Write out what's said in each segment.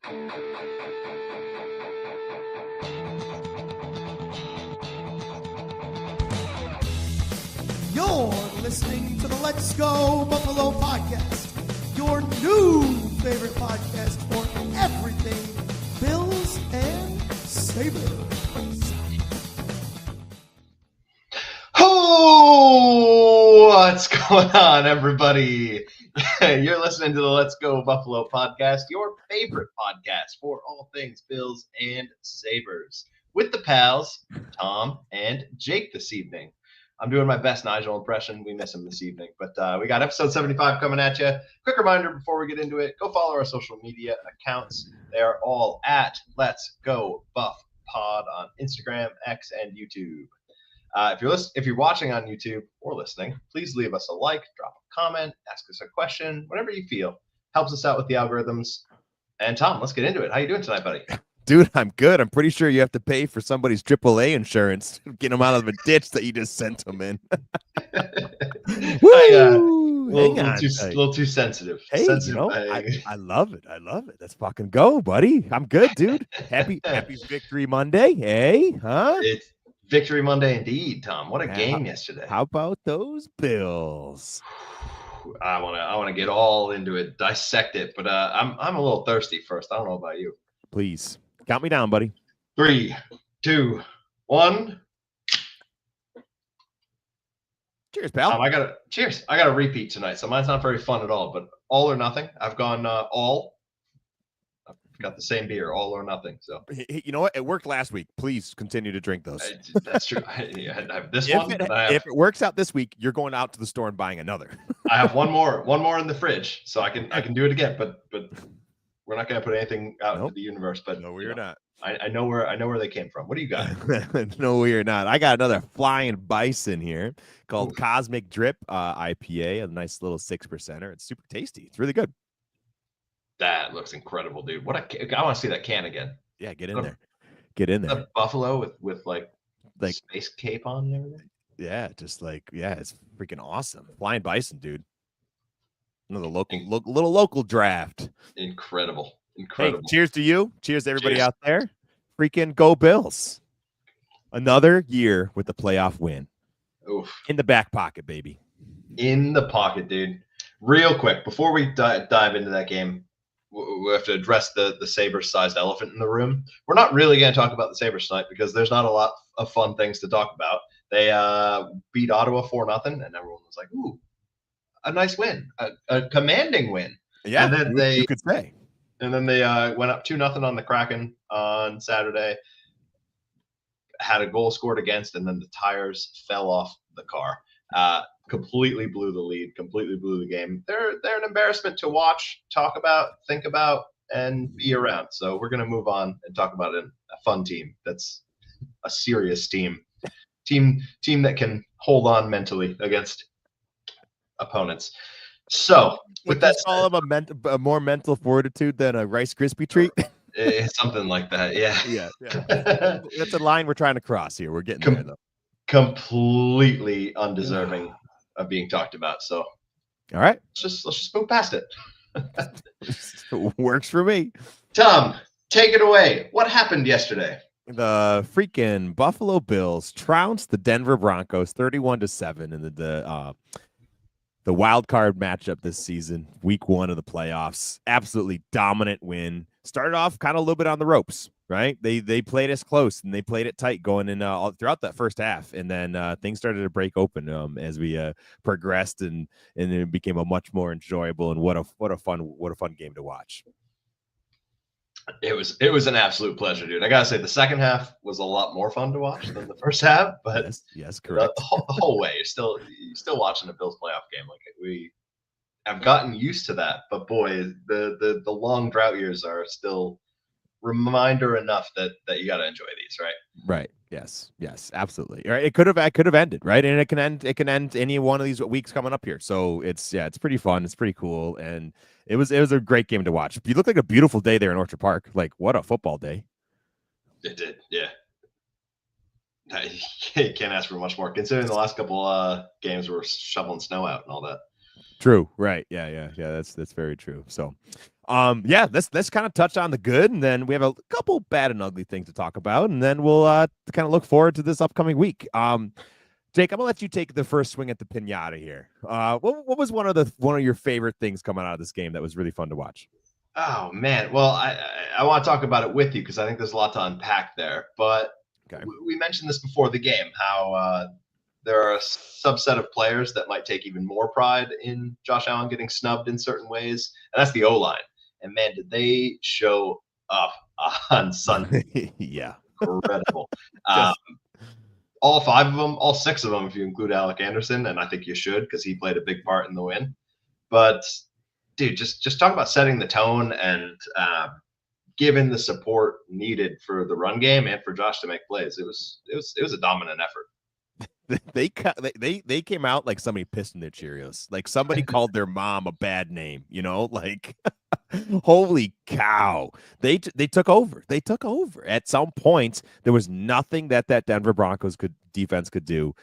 You're listening to the Let's Go Buffalo podcast, your new favorite podcast for everything Bills and Sabres. Oh, what's going on, everybody? You're listening to the Let's Go Buffalo podcast, your favorite podcast for all things Bills and Sabres, with the pals, Tom and Jake this evening. I'm doing my best Nigel impression. We miss him this evening, but we got episode 75 coming at you. Quick reminder before we get into it, go follow our social media accounts. They are all at Let's Go Buff Pod on Instagram, X, and YouTube. If you're watching on YouTube or listening, please leave us a like, drop a comment, ask us a question, whatever you feel. Helps us out with the algorithms. And Tom, let's get into it. How you doing tonight, buddy? Dude, I'm good. I'm pretty sure you have to pay for somebody's AAA insurance to get them out of a ditch that you just sent them in. Woo! A little too sensitive. Hey, sensitive, I love it. I love it. Let's fucking go, buddy. I'm good, dude. Happy Victory Monday. Hey, huh? It's Victory Monday indeed, Tom. What a game yesterday. How about those Bills? I want to get all into it, dissect it, but I'm a little thirsty first. I don't know about you. Please. Count me down, buddy. 3, 2, 1. Cheers, pal. Cheers. I got a repeat tonight, so mine's not very fun at all, but all or nothing. I've gone all. I've got the same beer, all or nothing. So you know what? It worked last week. Please continue to drink those. That's true. I have this if one. If it works out this week, you're going out to the store and buying another. I have one more in the fridge, so I can do it again, but we're not going to put anything out into the universe. But no, we're not. I know where they came from. What do you got? No, we're not. I got another Flying Bison here called Cosmic Drip IPA, a nice little 6%er. It's super tasty. It's really good. That looks incredible, dude. I want to see that can again. Yeah, get in there. Get in there. The buffalo with like space cape on and everything. Yeah, it's freaking awesome. Flying Bison, dude. Another local draft. Incredible. Hey, cheers to you. Cheers to everybody out there. Freaking go Bills. Another year with the playoff win. Oof. In the back pocket, baby. In the pocket, dude. Real quick, before we dive into that game, we have to address the Sabres-sized elephant in the room. We're not really going to talk about the Sabres tonight because there's not a lot of fun things to talk about. They beat Ottawa 4-0, and everyone was like, ooh, a nice win, a commanding win. Yeah, and then you could say. And then they went up 2-0 on the Kraken on Saturday, had a goal scored against, and then the tires fell off the car. Completely blew the lead, completely blew the game. They're an embarrassment to watch, talk about, think about, and be around. So we're going to move on and talk about a fun team that's a serious team that can hold on mentally against opponents. So with that said, call him a more mental fortitude than a Rice Krispie treat. Something like that, yeah. That's a line we're trying to cross here. We're getting there, though. Completely undeserving of being talked about. So, all right, let's just move past it. Works for me. Tom, take it away. What happened yesterday? The freaking Buffalo Bills trounced the Denver Broncos 31-7 in the wild card matchup this season, week 1 of the playoffs. Absolutely dominant win. Started off kind of a little bit on the ropes, right? They played us close and they played it tight going in throughout that first half, and then things started to break open as we progressed, and it became a much more enjoyable and what a fun game to watch. It was an absolute pleasure, dude. I gotta say, the second half was a lot more fun to watch than the first half, but yes, correct. The whole way, you're still watching a Bills playoff game. Like we have gotten used to that, but boy, the long drought years are still reminder enough that you got to enjoy these, right? Right. Yes, absolutely. Right. It could have ended, right? And it can end any one of these weeks coming up here. So it's pretty fun. It's pretty cool, and it was a great game to watch. You look like a beautiful day there in Orchard Park. Like, what a football day! It did, yeah. You can't ask for much more, considering the last couple games were shoveling snow out and all that. True. Right. Yeah. That's very true. So, yeah, let's kind of touch on the good, and then we have a couple bad and ugly things to talk about, and then we'll kind of look forward to this upcoming week. Jake, I'm gonna let you take the first swing at the pinata here. What was one of your favorite things coming out of this game that was really fun to watch? Oh man, well, I want to talk about it with you because I think there's a lot to unpack there. But Okay. we mentioned this before the game, how there are a subset of players that might take even more pride in Josh Allen getting snubbed in certain ways, and that's the O-line. And man, did they show up on Sunday? Yeah. Incredible. Just- All 5 of them, all 6 of them, if you include Alec Anderson, and I think you should because he played a big part in the win. But dude, just talk about setting the tone and given the support needed for the run game and for Josh to make plays. It was a dominant effort. They came out like somebody pissed in their Cheerios. Like somebody called their mom a bad name, like holy cow. They took over. They took over. At some point, there was nothing that Denver Broncos defense could do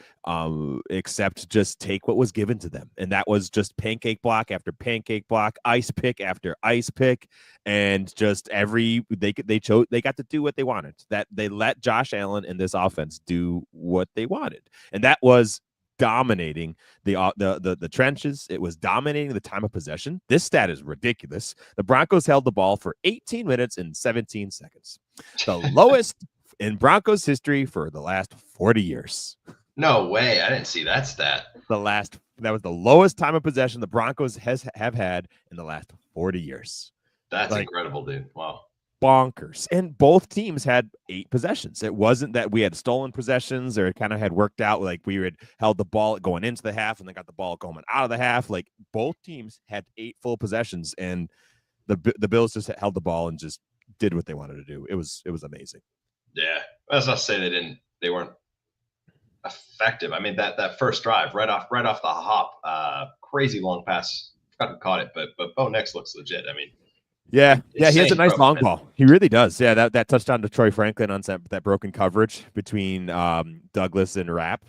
except just take what was given to them. And that was just pancake block after pancake block, ice pick after ice pick, and just they got to do what they wanted. That they let Josh Allen and this offense do what they wanted. And that was dominating the trenches. It was dominating the time of possession. This stat is ridiculous. The Broncos held the ball for 18 minutes and 17 seconds. The lowest in Broncos history for the last 40 years. No way. I didn't see that stat. That was the lowest time of possession the Broncos have had in the last 40 years. That's incredible, dude. Wow. Bonkers. And both teams had 8 possessions. It wasn't that we had stolen possessions or it kind of had worked out like we had held the ball going into the half and then got the ball going out of the half. Like both teams had 8 full possessions, and the Bills just held the ball and just did what they wanted to do. It was amazing. Yeah. That's not to say they weren't effective. I mean, that first drive right off the hop, crazy long pass. I forgot who caught it, but Bo Nix looks legit. I mean, yeah, he has a nice long ball. He really does. Yeah, that touchdown to Troy Franklin on that broken coverage between Douglas and Rapp.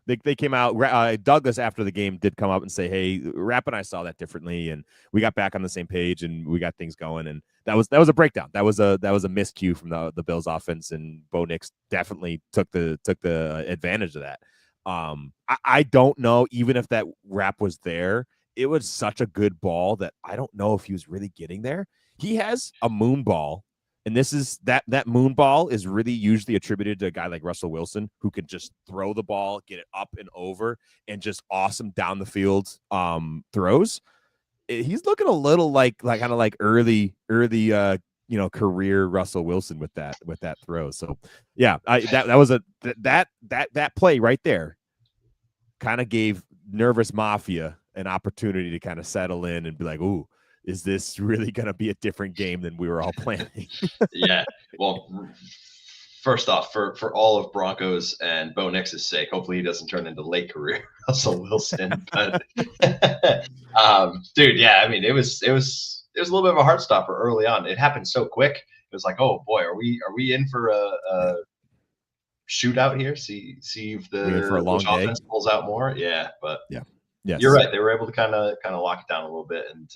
They came out. Douglas after the game did come up and say, "Hey, Rapp and I saw that differently, and we got back on the same page, and we got things going." And that was a breakdown. That was a miscue from the Bills offense, and Bo Nix definitely took the advantage of that. I don't know, even if that Rapp was there, it was such a good ball that I don't know if he was really getting there. He has a moon ball, and this is that moon ball is really usually attributed to a guy like Russell Wilson, who can just throw the ball, get it up and over, and just awesome down the field throws. He's looking a little like kind of like early career Russell Wilson with that throw. So yeah, that play right there kind of gave Nervous Mafia an opportunity to kind of settle in and be like, ooh, is this really going to be a different game than we were all planning? Yeah. Well, first off, for all of Broncos and Bo Nix's sake, hopefully he doesn't turn into late career Russell Wilson. But dude, yeah, I mean, it was a little bit of a heart stopper early on. It happened so quick. It was like, oh boy, are we in for a shootout here? See if the offense pulls out more. Yeah, but yeah. Yes. You're right. They were able to kind of lock it down a little bit, and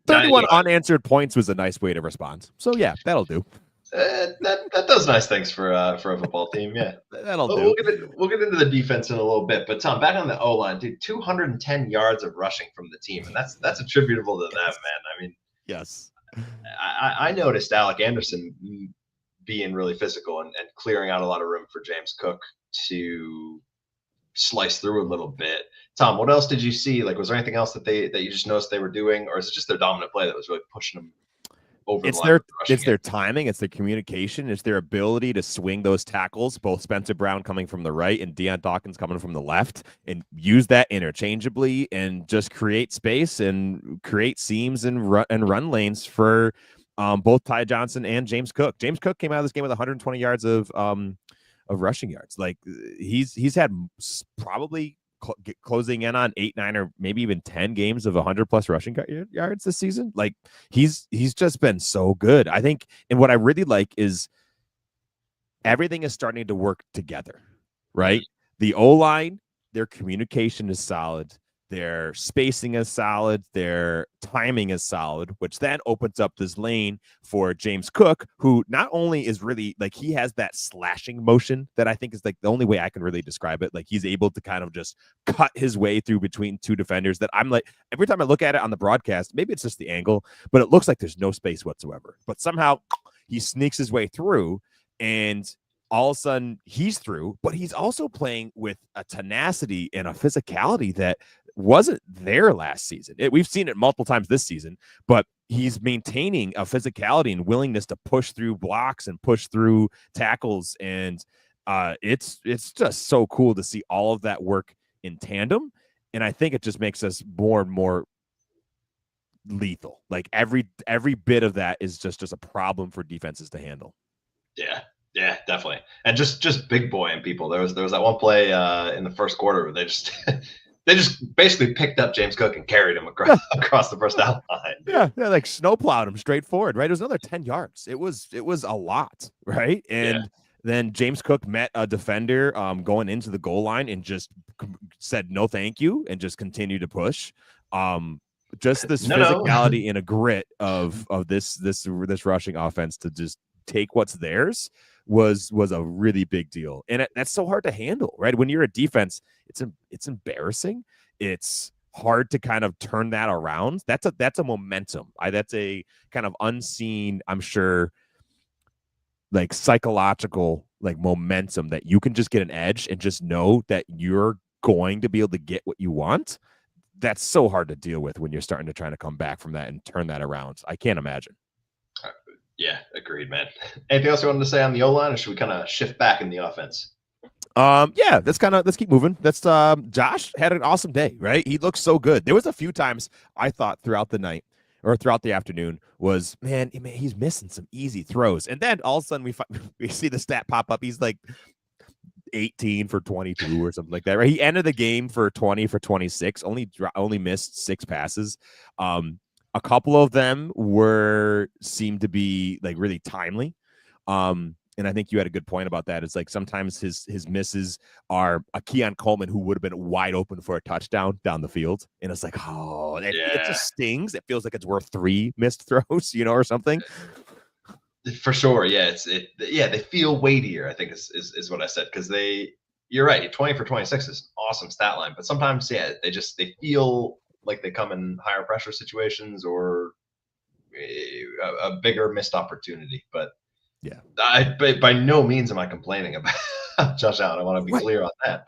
31 unanswered points was a nice way to respond. So yeah, that'll do. That does nice things for a football team. Yeah, that'll do. We'll get into the defense in a little bit, but Tom, back on the O line, dude, 210 yards of rushing from the team, and that's attributable to them, man. I mean, yes, I noticed Alec Anderson being really physical and clearing out a lot of room for James Cook to slice through a little bit. Tom, what else did you see? Like, was there anything else that you just noticed they were doing, or is it just their dominant play that was really pushing them over the line? It's their timing, it's their communication, it's their ability to swing those tackles, both Spencer Brown coming from the right and Deion Dawkins coming from the left, and use that interchangeably and just create space and create seams and run lanes for both Ty Johnson and James Cook. James Cook came out of this game with 120 yards of rushing yards. Like he's had probably closing in on 8, 9, or maybe even 10 games of 100+ rushing yards this season. Like he's just been so good, I think. And what I really like is everything is starting to work together, right? The O-line their communication is solid. Their spacing is solid. Their timing is solid, which then opens up this lane for James Cook, who not only is really like he has that slashing motion that I think is like the only way I can really describe it. Like he's able to kind of just cut his way through between two defenders that I'm like, every time I look at it on the broadcast, maybe it's just the angle, but it looks like there's no space whatsoever. But somehow he sneaks his way through, and all of a sudden he's through, but he's also playing with a tenacity and a physicality that wasn't there last season. We've seen it multiple times this season, but he's maintaining a physicality and willingness to push through blocks and push through tackles. And it's just so cool to see all of that work in tandem. And I think it just makes us more and more lethal. Like every bit of that is just a problem for defenses to handle. Yeah, definitely. And just big boying people. There was that one play in the first quarter where they just they just basically picked up James Cook and carried him across the first down line. Yeah, like snowplowed him straight forward, right? It was another 10 yards. It was a lot, right? And then James Cook met a defender going into the goal line and just said no thank you and just continued to push. Just this physicality and a grit of this rushing offense to just take what's theirs was a really big deal. And that's so hard to handle, right? When you're a defense, it's embarrassing. It's hard to kind of turn that around. That's a momentum. That's a kind of unseen, I'm sure, like psychological like momentum that you can just get an edge and just know that you're going to be able to get what you want. That's so hard to deal with when you're starting to try to come back from that and turn that around. I can't imagine. Yeah, agreed, man. Anything else you wanted to say on the O-line, or should we kind of shift back in the offense? Yeah, let's keep moving. That's Josh had an awesome day, right? He looked so good. There was a few times I thought throughout the night or throughout the afternoon was, man, he's missing some easy throws. And then all of a sudden we see the stat pop up. He's like 18 for 22 or something like that, right? He ended the game for 20 for 26, only missed 6 passes. A couple of them seemed to be like really timely. And I think you had a good point about that. It's like sometimes his misses are a Keon Coleman who would have been wide open for a touchdown down the field. And it's like, it just stings. It feels like it's worth 3 missed throws, or something. For sure. Yeah. They feel weightier, I think is what I said. Cause you're right. 20 for 26 is an awesome stat line, but sometimes, they feel like they come in higher pressure situations or a bigger missed opportunity. But yeah, by no means am I complaining about Josh Allen. I want to be clear on that.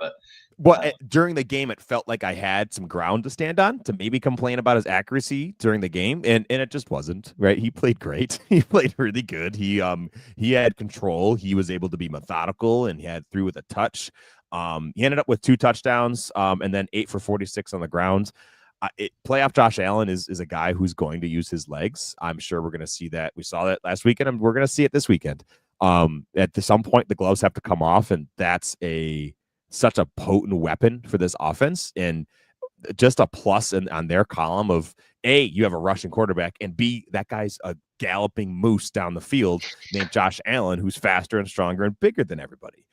But during the game, it felt like I had some ground to stand on to maybe complain about his accuracy during the game, and it just wasn't, right? He played great. He played really good. He had control. He was able to be methodical, and he had through with a touch. He ended up with 2 touchdowns, and then 8 for 46 on the ground. Playoff Josh Allen is a guy who's going to use his legs. I'm sure we're going to see that. We saw that last weekend, and we're going to see it this weekend. At some point, the gloves have to come off, and that's such a potent weapon for this offense, and just a plus on their column of A, you have a rushing quarterback, and B, that guy's a galloping moose down the field named Josh Allen, who's faster and stronger and bigger than everybody.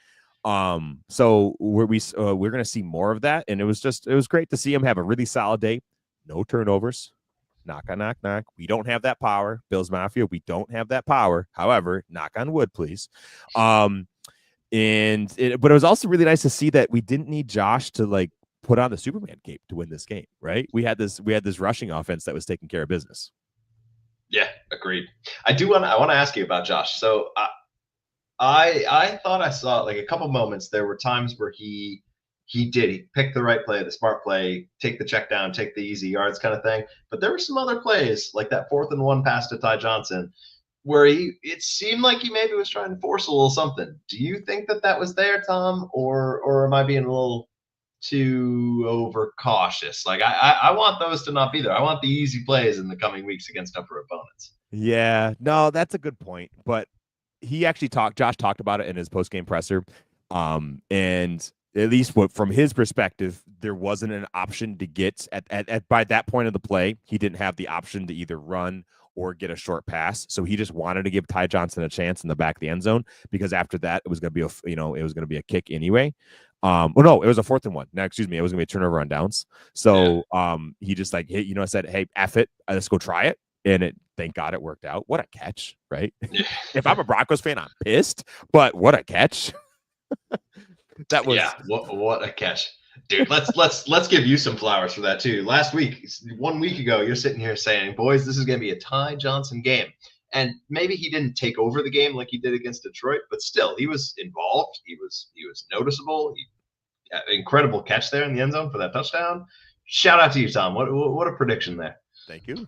So we're going to see more of that. And it was great to see him have a really solid day. No turnovers. Knock on knock, knock. We don't have that power. Bills Mafia, we don't have that power. However, knock on wood, please. But it was also really nice to see that we didn't need Josh to like put on the Superman cape to win this game, right? We had this rushing offense that was taking care of business. Yeah, agreed. I want to ask you about Josh. So I thought I saw like a couple moments. There were times where he picked the right play, the smart play, take the check down, take the easy yards kind of thing. But there were some other plays like that 4th and 1 pass to Ty Johnson where it seemed like he maybe was trying to force a little something. Do you think that was there, Tom, or am I being a little too overcautious? Like I want those to not be there. I want the easy plays in the coming weeks against upper opponents. Yeah, no, that's a good point. But he actually Josh talked about it in his post-game presser. And at least from his perspective, there wasn't an option to get at by that point of the play. He didn't have the option to either run or get a short pass. So he just wanted to give Ty Johnson a chance in the back of the end zone, because after that, it was going to be it was going to be a kick anyway. Well, no, it was a 4th and 1. No, excuse me. It was going to be a turnover on downs. So he just like, hey, said, hey, F it. Let's go try it. And thank God it worked out. What a catch, right? Yeah. If I'm a Broncos fan, I'm pissed, but what a catch. That was what a catch. Dude, let's give you some flowers for that too. Last week, 1 week ago, you're sitting here saying, boys, this is going to be a Ty Johnson game. And maybe he didn't take over the game like he did against Detroit, but still, he was involved. He was noticeable. Incredible catch there in the end zone for that touchdown. Shout out to you, Tom. What a prediction there. Thank you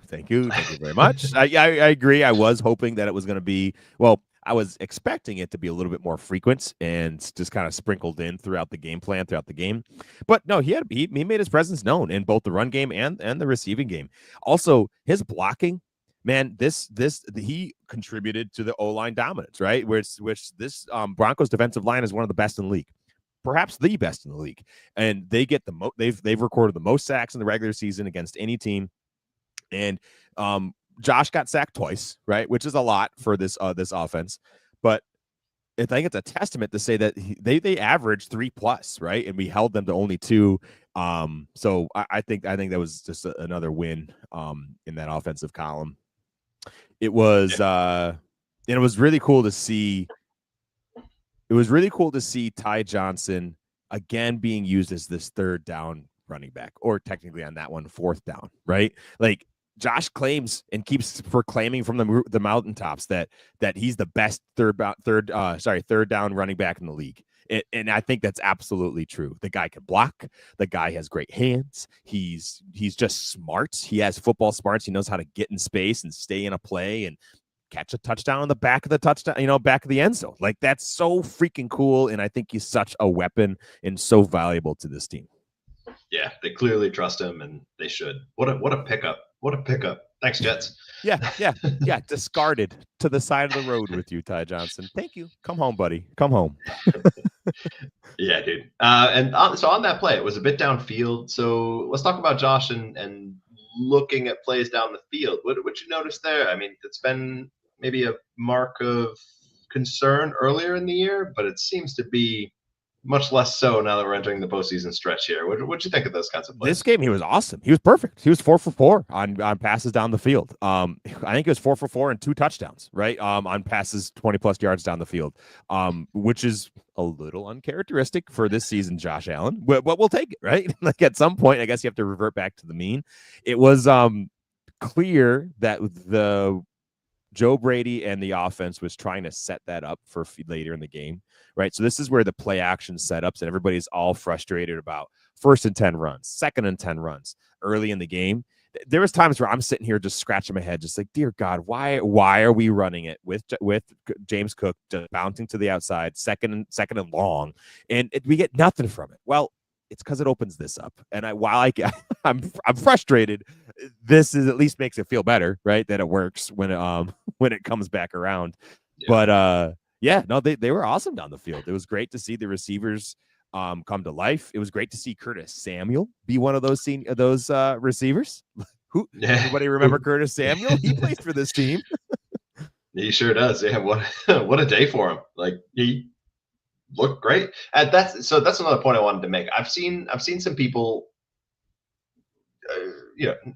very much. I agree. I was hoping that it was going to be, well, I was expecting it to be a little bit more frequent and just kind of sprinkled in throughout the game plan, throughout the game. But no, he made his presence known in both the run game and the receiving game. Also, his blocking, man, he contributed to the O-line dominance, right? Which this Broncos defensive line is one of the best in the league. Perhaps the best in the league. And they get they've recorded the most sacks in the regular season against any team. And Josh got sacked twice, right? Which is a lot for this offense. But I think it's a testament to say that they averaged 3+, right? And we held them to only 2. So I think that was just another win in that offensive column. It was and it was really cool to see. It was really cool to see Ty Johnson again being used as this 3rd down running back, or technically on that one 4th down, right? Like, Josh claims and keeps proclaiming from the mountaintops that he's the best third down running back in the league. And I think that's absolutely true. The guy can block. The guy has great hands. He's just smart. He has football smarts. He knows how to get in space and stay in a play and catch a touchdown on the back of the touchdown, back of the end zone. Like, that's so freaking cool. And I think he's such a weapon and so valuable to this team. Yeah, they clearly trust him, and they should. What a pickup. What a pickup. Thanks, Jets. Yeah. Discarded to the side of the road with you, Ty Johnson. Thank you. Come home, buddy. Come home. Yeah, dude. So on that play, it was a bit downfield. So let's talk about Josh and looking at plays down the field. What you notice there? I mean, it's been maybe a mark of concern earlier in the year, but it seems to be much less so now that we're entering the postseason stretch here. What'd you think of those kinds of plays? This game, he was awesome. He was perfect. He was 4 for 4 on passes down the field. I think it was 4 for 4 and 2 touchdowns, right? On passes 20+ yards down the field, which is a little uncharacteristic for this season, Josh Allen. But we'll take it, right? Like, at some point, I guess you have to revert back to the mean. It was clear that the Joe Brady and the offense was trying to set that up for later in the game, right? So this is where the play action setups and everybody's all frustrated about 1st and 10 runs, 2nd and 10 runs early in the game. There was times where I'm sitting here just scratching my head, just like, dear God, why are we running it with James Cook just bouncing to the outside, second and long, and we get nothing from it? Well, it's because it opens this up. And I'm frustrated, this is at least makes it feel better, right? That it works when it comes back around. Yeah. But they were awesome down the field. It was great to see the receivers come to life. It was great to see Curtis Samuel be one of those receivers. Anybody remember Curtis Samuel? He plays for this team. He sure does. Yeah, what a day for him. Like, he looked great. And that's another point I wanted to make. I've seen some people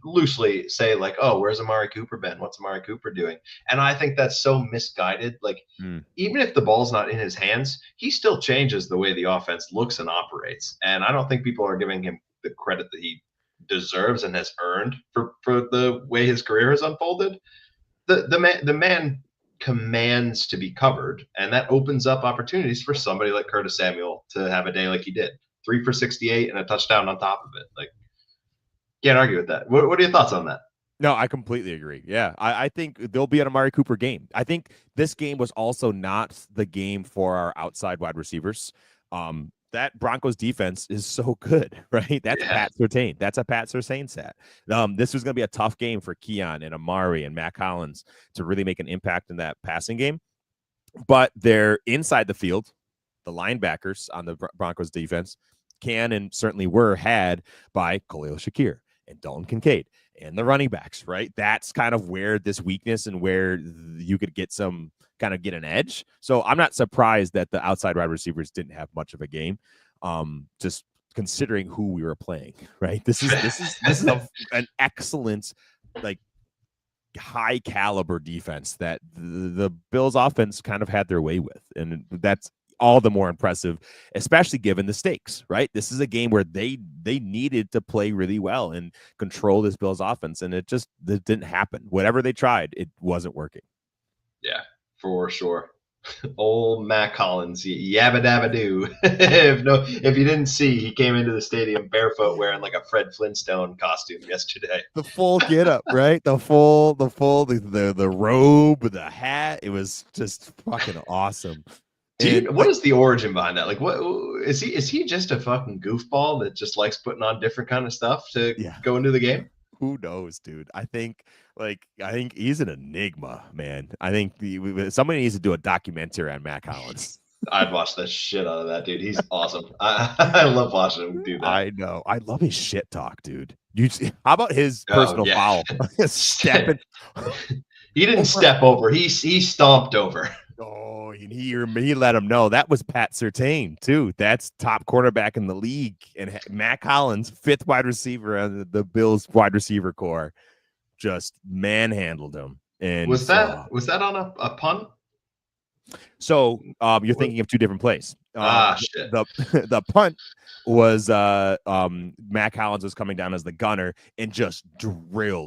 loosely say, like, oh, where's Amari Cooper been? What's Amari Cooper doing? And I think that's so misguided. Like, even if the ball's not in his hands, he still changes the way the offense looks and operates. And I don't think people are giving him the credit that he deserves and has earned for the way his career has unfolded. The man commands to be covered, and that opens up opportunities for somebody like Curtis Samuel to have a day like he did. 3 for 68 and a touchdown on top of it. Like, can't argue with that. What are your thoughts on that? No, I completely agree. Yeah, I think there'll be an Amari Cooper game. I think this game was also not the game for our outside wide receivers. That Broncos defense is so good, right? That's Pat Surtain. That's a Pat Surtain set. This was going to be a tough game for Keon and Amari and Matt Collins to really make an impact in that passing game. But they're inside the field. the linebackers on the Broncos defense can and certainly were had by Khalil Shakir and Dalton Kincaid and the running backs, right? That's kind of where this weakness and where you could get an edge. So I'm not surprised that the outside wide receivers didn't have much of a game. Just considering who we were playing, right? This is an excellent, like, high caliber defense that the Bills offense kind of had their way with. And that's all the more impressive, especially given the stakes, right? This is a game where they needed to play really well and control this Bills offense. And it didn't happen. Whatever they tried, it wasn't working. Yeah, for sure. Old Matt Collins, yabba dabba doo. If you didn't see, he came into the stadium barefoot wearing like a Fred Flintstone costume yesterday. The full get up, right? The robe, the hat. It was just fucking awesome. Dude, what is the origin behind that? Like, what is he? Is he just a fucking goofball that just likes putting on different kind of stuff to go into the game? Who knows, dude? I think he's an enigma, man. I think somebody needs to do a documentary on Matt Collins. I'd watch the shit out of that, dude. He's awesome. I love watching him do that. I know. I love his shit talk, dude. How about his personal foul? Stepping. He didn't step over. He stomped over. Oh, he let him know. That was Pat Surtain, too. That's top quarterback in the league. And Matt Collins, 5th wide receiver on the Bills wide receiver core, just manhandled him. And was that on a punt? So you're thinking of two different plays. Shit. The punt was Matt Collins was coming down as the gunner and just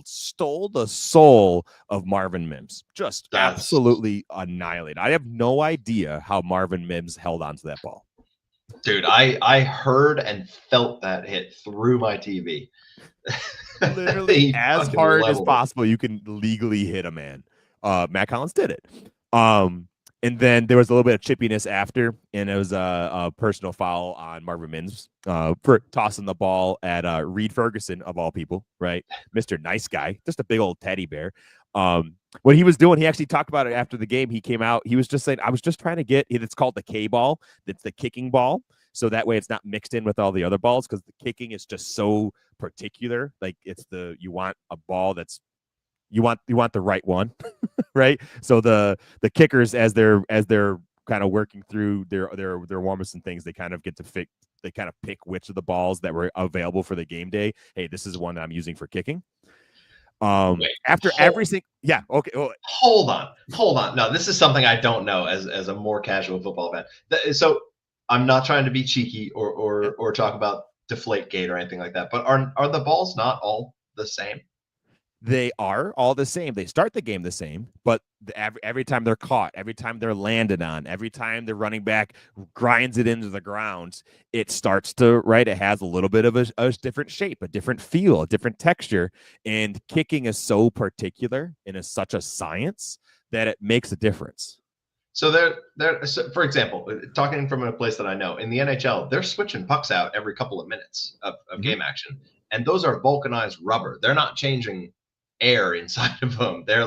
stole the soul of Marvin Mims. Just absolutely annihilated. I have no idea how Marvin Mims held onto that ball. Dude, I heard and felt that hit through my TV. Literally as hard as possible you can legally hit a man. Matt Collins did it. And then there was a little bit of chippiness after, and it was a personal foul on Marvin Mims for tossing the ball at Reed Ferguson, of all people, right? Mr. Nice Guy, just a big old teddy bear. What he was doing, he actually talked about it after the game. He came out, he was just saying, I was just trying to get it. It's called the K ball. It's the kicking ball. So that way it's not mixed in with all the other balls, because the kicking is just so particular. Like you want a ball that's, you want the right one, right? So the kickers, as they're kind of working through their warm-ups and things, they kind of get to pick which of the balls that were available for the game day. Hey, this is the one that I'm using for kicking. Every single, yeah, okay. Hold on. No, this is something I don't know as a more casual football fan. So I'm not trying to be cheeky or talk about Deflategate or anything like that, but are the balls not all the same? They are all the same. They start the game the same, but every time they're caught, every time they're landed on, every time the running back grinds it into the ground, it starts to, right? It has a little bit of a different shape, a different feel, a different texture. And kicking is so particular and is such a science that it makes a difference. So so for example, talking from a place that I know, in the NHL, they're switching pucks out every couple of minutes of game action. And those are vulcanized rubber. They're not changing air inside of them. They're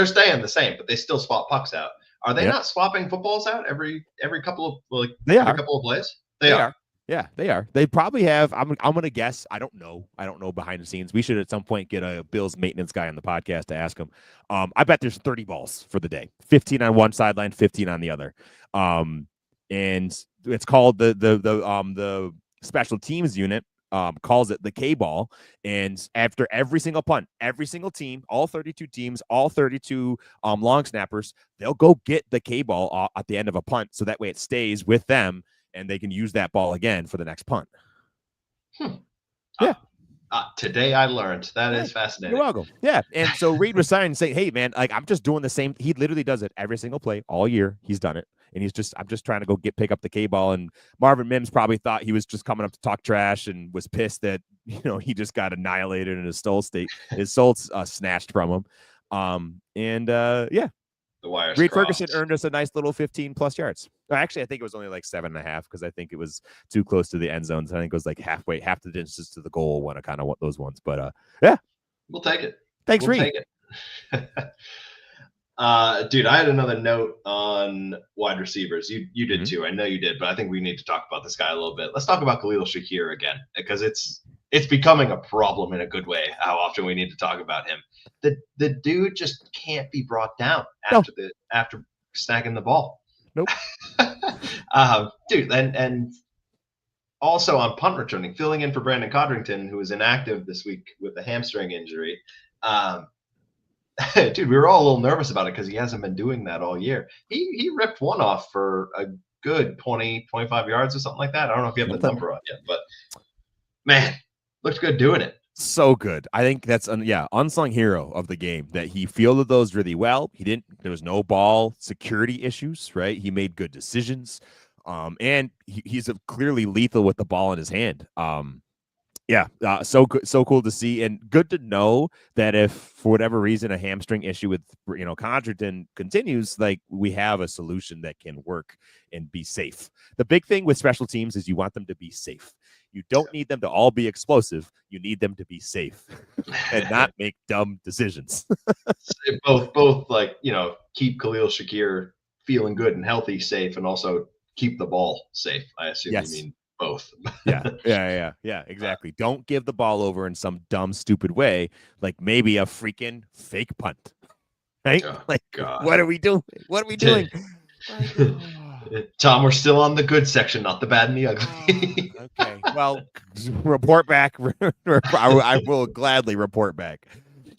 staying the same, but they still swap pucks out. Are they not swapping footballs out every couple of couple of plays? They are. Yeah, they are. They probably have. I'm gonna guess. I don't know behind the scenes. We should at some point get a Bills maintenance guy on the podcast to ask him. I bet there's 30 balls for the day. 15 on one sideline, 15 on the other. And it's called the special teams unit. Calls it the K ball, and after every single punt, every single team, all 32 teams, all 32 long snappers, they'll go get the K ball at the end of a punt, so that way it stays with them, and they can use that ball again for the next punt. Yeah. Today I learned. That is fascinating. You're welcome. Yeah, and so Reed was saying, "Hey, man, like I'm just doing the same." He literally does it every single play all year. He's done it. And I'm just trying to go pick up the K ball. And Marvin Mims probably thought he was just coming up to talk trash and was pissed that, he just got annihilated and his soul snatched from him. The wires Reed crossed. Ferguson earned us a nice little 15 plus yards. Actually, I think it was only like 7.5 because I think it was too close to the end zone. So I think it was like half the distance to the goal, one of kind of those ones. But yeah, we'll take it. Thanks, Reed. Take it. Dude, I had another note on wide receivers. You did Mhm. too. I know you did, but I think we need to talk about this guy a little bit. Let's talk about Khalil Shakir again, because it's becoming a problem in a good way. How often we need to talk about him. The dude just can't be brought down No. after snagging the ball. Nope. Dude, and also on punt returning, filling in for Brandon Codrington, who was inactive this week with a hamstring injury. Dude, we were all a little nervous about it because he hasn't been doing that all year. He ripped one off for a good 20, 25 yards or something like that. I don't know if you have the number on yet, but man, looks good doing it. So good. I think that's unsung hero of the game, that he fielded those really well. There was no ball security issues, right? He made good decisions. And he's clearly lethal with the ball in his hand. So good, so cool to see, and good to know that if for whatever reason a hamstring issue with Codrington continues, like, we have a solution that can work and be safe. The big thing with special teams is you want them to be safe. You don't need them to all be explosive. You need them to be safe and not make dumb decisions. both like, keep Khalil Shakir feeling good and healthy, safe, and also keep the ball safe. I assume Yes. you mean both. Yeah, exactly. Don't give the ball over in some dumb, stupid way, like maybe a freaking fake punt. Right? God. What are we doing? What are we doing? Tom, we're still on the good section, not the bad and the ugly. Okay. Well, report back. I will gladly report back.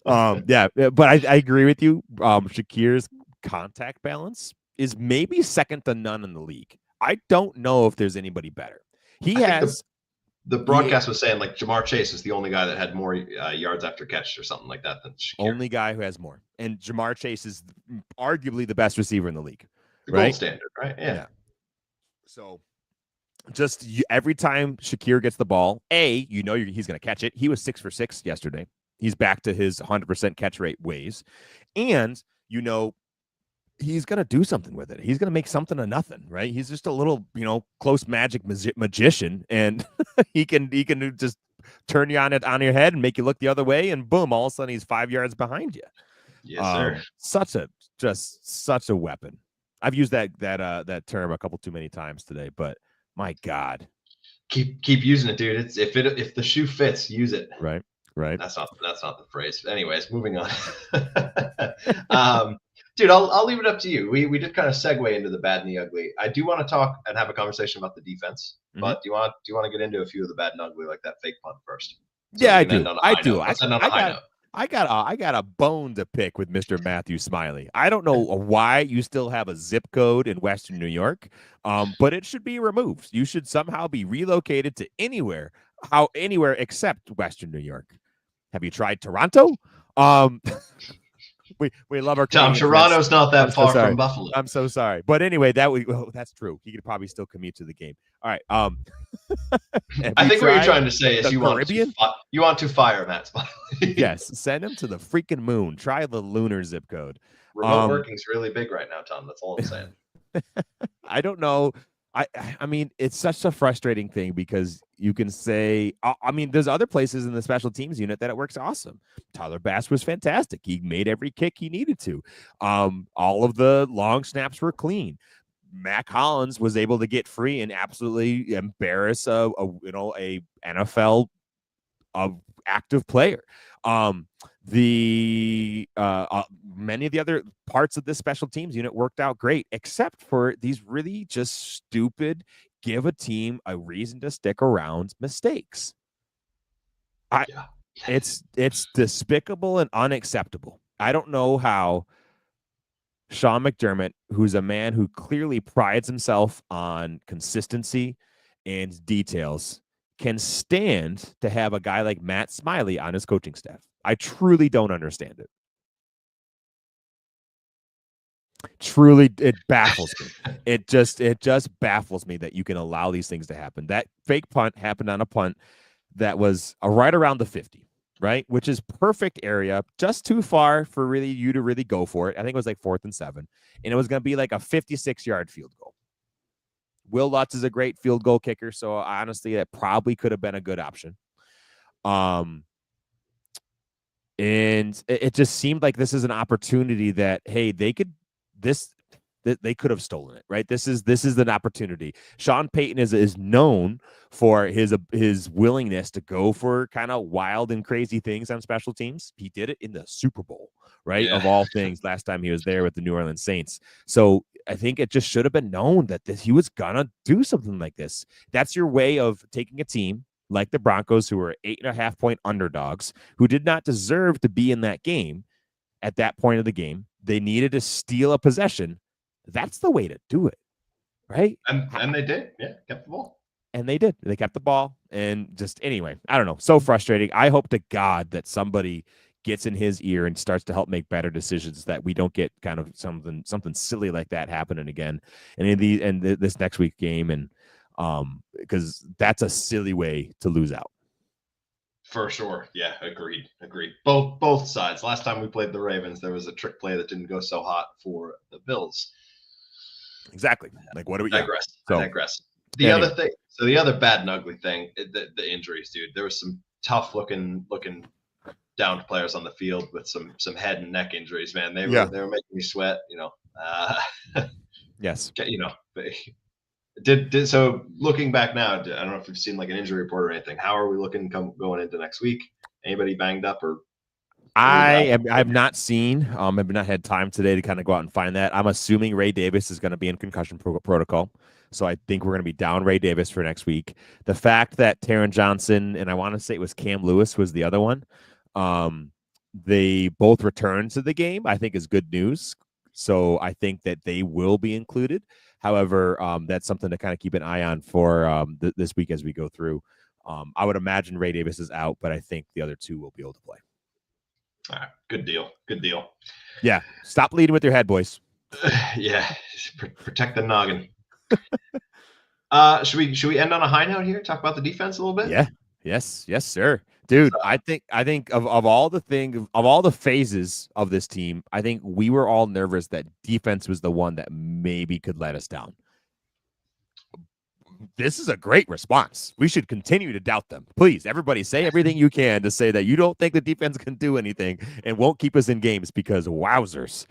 But I agree with you. Shakir's contact balance is maybe second to none in the league. I don't know if there's anybody better. The broadcast was saying like Jamar Chase is the only guy that had more yards after catch or something like that than Shakir. Only guy who has more. And Jamar Chase is arguably the best receiver in the league. The gold standard, right? Yeah. So just every time Shakir gets the ball, he's going to catch it. He was 6 for 6 yesterday. He's back to his 100% catch rate ways. And, he's going to do something with it. He's going to make something of nothing, right? He's just a little, close magic magician, and he can just turn you on your head and make you look the other way, and boom, all of a sudden he's 5 yards behind you. Yes, sir. Such a weapon. I've used that term a couple too many times today, but my God, keep using it, dude. It's if the shoe fits, use it. Right. That's not the phrase. Anyways, moving on. Dude, I'll leave it up to you. We did kind of segue into the bad and the ugly. I do want to talk and have a conversation about the defense, but do you want to get into a few of the bad and ugly, like that fake punt first? So I do. I got a bone to pick with Mr. Matthew Smiley. I don't know why you still have a zip code in Western New York, but it should be removed. You should somehow be relocated to anywhere except Western New York. Have you tried Toronto? We love our Tom. Toronto's not that far from Buffalo. I'm so sorry, but anyway, that's true. He could probably still commute to the game. All right. I think what you're trying to say is you want to fire Matt Smiley. Yes, send him to the freaking moon. Try the lunar zip code. Remote working's really big right now, Tom. That's all I'm saying. I don't know. I mean, it's such a frustrating thing because you can say, there's other places in the special teams unit that it works awesome. Tyler Bass was fantastic. He made every kick he needed to. All of the long snaps were clean. Mac Hollins was able to get free and absolutely embarrass a NFL active player. Many of the other parts of this special teams unit worked out great, except for these really just stupid, give a team a reason to stick around mistakes. It's despicable and unacceptable. I don't know how Sean McDermott, who's a man who clearly prides himself on consistency and details, can stand to have a guy like Matt Smiley on his coaching staff. I truly don't understand it. Truly, it baffles me. It just baffles me that you can allow these things to happen. That fake punt happened on a punt that was right around the 50, right? Which is perfect area, just too far for you to really go for it. I think it was like 4th and 7, and it was going to be like a 56-yard field goal. Will Lutz is a great field goal kicker, so honestly, that probably could have been a good option. And it just seemed like this is an opportunity that, hey, they could have stolen it, right? This is an opportunity. Sean Payton is known for his willingness to go for kind of wild and crazy things on special teams. He did it in the Super Bowl, right? Yeah. Of all things, last time he was there with the New Orleans Saints. So I think it just should have been known that he was gonna do something like this. That's your way of taking a team like the Broncos, who were 8.5-point underdogs, who did not deserve to be in that game at that point of the game. They needed to steal a possession. That's the way to do it, right? And they did. Yeah, kept the ball. And they did. They kept the ball. And just anyway, I don't know. So frustrating. I hope to God that somebody gets in his ear and starts to help make better decisions, that we don't get kind of something silly like that happening again. And this next week game, and because that's a silly way to lose out. For sure. Yeah, agreed. Both sides. Last time we played the Ravens, there was a trick play that didn't go so hot for the Bills. Exactly. Like, what do we digress? Yeah. So, digress. The other thing, so the other bad and ugly thing, the injuries, dude. There was some tough looking downed players on the field with some head and neck injuries, man. They were making me sweat, Yes. So looking back now, I don't know if you've seen like an injury report or anything. How are we looking going into next week? Anybody banged up or? I've not seen. I've not had time today to kind of go out and find that. I'm assuming Ray Davis is going to be in concussion protocol, so I think we're going to be down Ray Davis for next week. The fact that Taron Johnson and I want to say it was Cam Lewis was the other one. They both returned to the game, I think, is good news. So I think that they will be included. However, that's something to kind of keep an eye on for this week as we go through. I would imagine Ray Davis is out, but I think the other two will be able to play. All right, good deal. Yeah, stop leading with your head, boys. Yeah, protect the noggin. Should we end on a high note here? Talk about the defense a little bit. Yeah. Yes, sir. Dude, I think of all the phases of this team, I think we were all nervous that defense was the one that maybe could let us down. This is a great response. We should continue to doubt them. Please, everybody, say everything you can to say that you don't think the defense can do anything and won't keep us in games, because wowzers,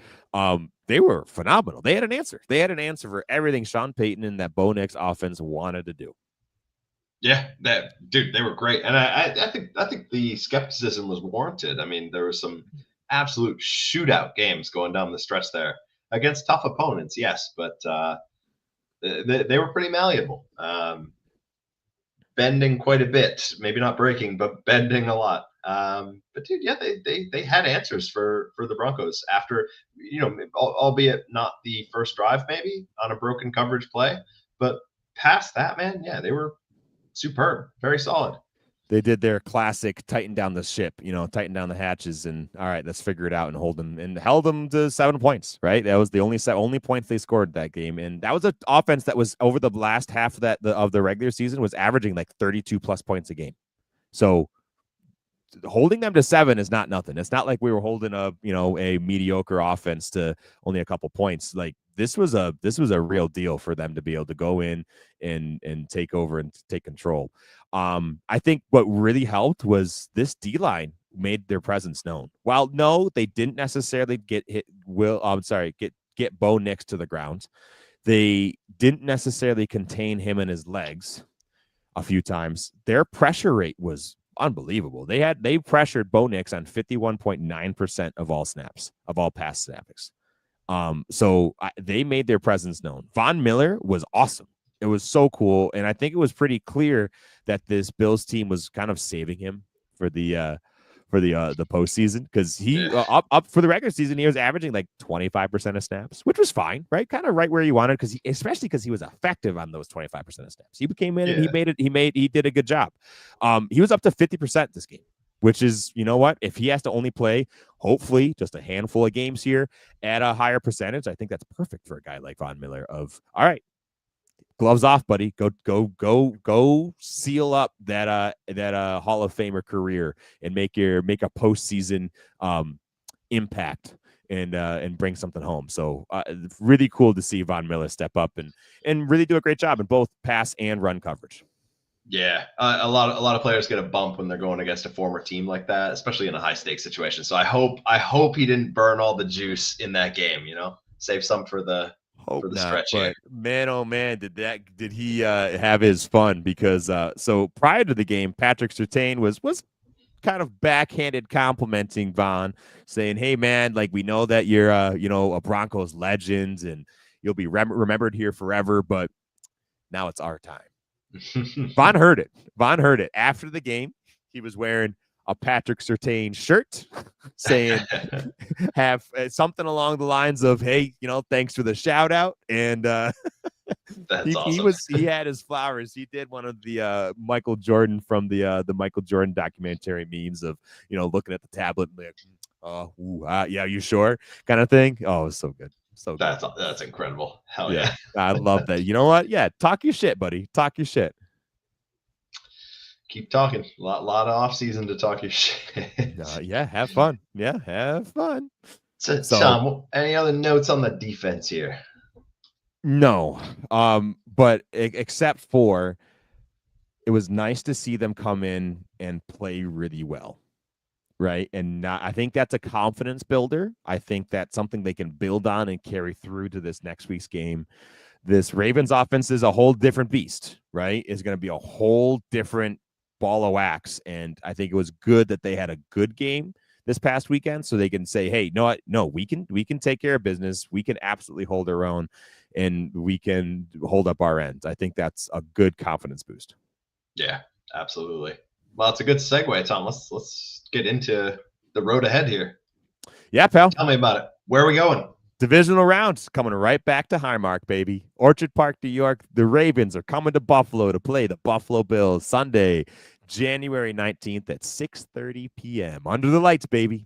they were phenomenal. They had an answer. They had an answer for everything Sean Payton and that Bo Nix offense wanted to do. Yeah, they were great, and I think the skepticism was warranted. I mean, there were some absolute shootout games going down the stretch there against tough opponents, yes, but they were pretty malleable, bending quite a bit, maybe not breaking, but bending a lot. But dude, yeah, they had answers for the Broncos after, albeit not the first drive, maybe on a broken coverage play, but past that, man, yeah, they were superb, very solid. They did their classic tighten down the ship, tighten down the hatches, and all right, let's figure it out and held them to 7 points, right? That was the only points they scored that game. And that was an offense that was over the last half of the regular season was averaging like 32 plus points a game. So holding them to 7 is not nothing. It's not like we were holding a mediocre offense to only a couple points. Like this was a real deal for them to be able to go in and take over and take control. I think what really helped was this D-line made their presence known. While no, they didn't necessarily get Bo Nix to the ground. They didn't necessarily contain him and his legs a few times. Their pressure rate was unbelievable. They pressured Bo Nix on 51.9% of all snaps, of all pass snappings. So they made their presence known. Von Miller was awesome. It was so cool, and I think it was pretty clear that this Bills team was kind of saving him for the postseason, because he up for the regular season he was averaging like 25% of snaps, which was fine, right? Kind of right where you wanted, especially because he was effective on those 25% of snaps. He came in and he did a good job. He was up to 50% this game, which is, you know what? If he has to only play, hopefully, just a handful of games here at a higher percentage, I think that's perfect for a guy like Von Miller. All right, gloves off, buddy. Go seal up that Hall of Famer career and make a postseason impact and bring something home. So really cool to see Von Miller step up and really do a great job in both pass and run coverage. Yeah, a lot of players get a bump when they're going against a former team like that, especially in a high stakes situation. So I hope he didn't burn all the juice in that game. Save some for the Hope not, stretch here. but man, oh man, did he have his fun? Because so prior to the game, Patrick Surtain was kind of backhanded complimenting Von, saying, "Hey man, like we know that you're a Broncos legend and you'll be remembered here forever, but now it's our time." Von heard it. Von heard it after the game. He was wearing a Patrick Surtain shirt, saying have something along the lines of, "Hey, thanks for the shout out." And That's awesome. he had his flowers. He did one of the Michael Jordan from the Michael Jordan documentary memes of looking at the tablet and like, yeah, you sure, kind of thing. Oh, it was so good. So good. That's incredible. Hell yeah. I love that. You know what? Yeah, talk your shit, buddy. Talk your shit. Keep talking. A lot of off season to talk your shit. Yeah, have fun. Yeah, have fun. So, Tom, any other notes on the defense here? No, but except for it was nice to see them come in and play really well, right? And I think that's a confidence builder. I think that's something they can build on and carry through to this next week's game. This Ravens offense is a whole different beast, right? It's going to be a whole different ball of wax, and I think it was good that they had a good game this past weekend, so they can say, "Hey, no, we can take care of business. We can absolutely hold our own, and we can hold up our end." I think that's a good confidence boost. Yeah, absolutely. Well, it's a good segue, Tom. Let's get into the road ahead here. Yeah, pal. Tell me about it. Where are we going? Divisional rounds coming right back to Highmark, baby. Orchard Park, New York. The Ravens are coming to Buffalo to play the Buffalo Bills Sunday, January 19th at 6:30 p.m. Under the lights, baby.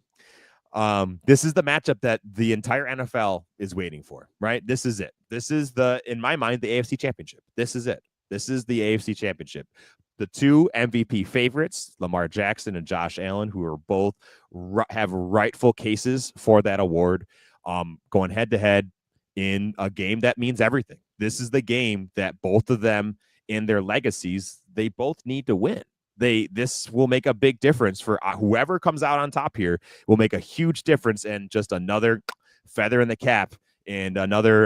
This is the matchup that the entire NFL is waiting for, right? This is it. This is in my mind, the AFC Championship. This is it. This is the AFC Championship. The two MVP favorites, Lamar Jackson and Josh Allen, who are both have rightful cases for that award, going head to head in a game that means everything. This is the game that both of them in their legacies, they both need to win. This will make a big difference for whoever comes out on top here. Will make a huge difference, and just another feather in the cap and another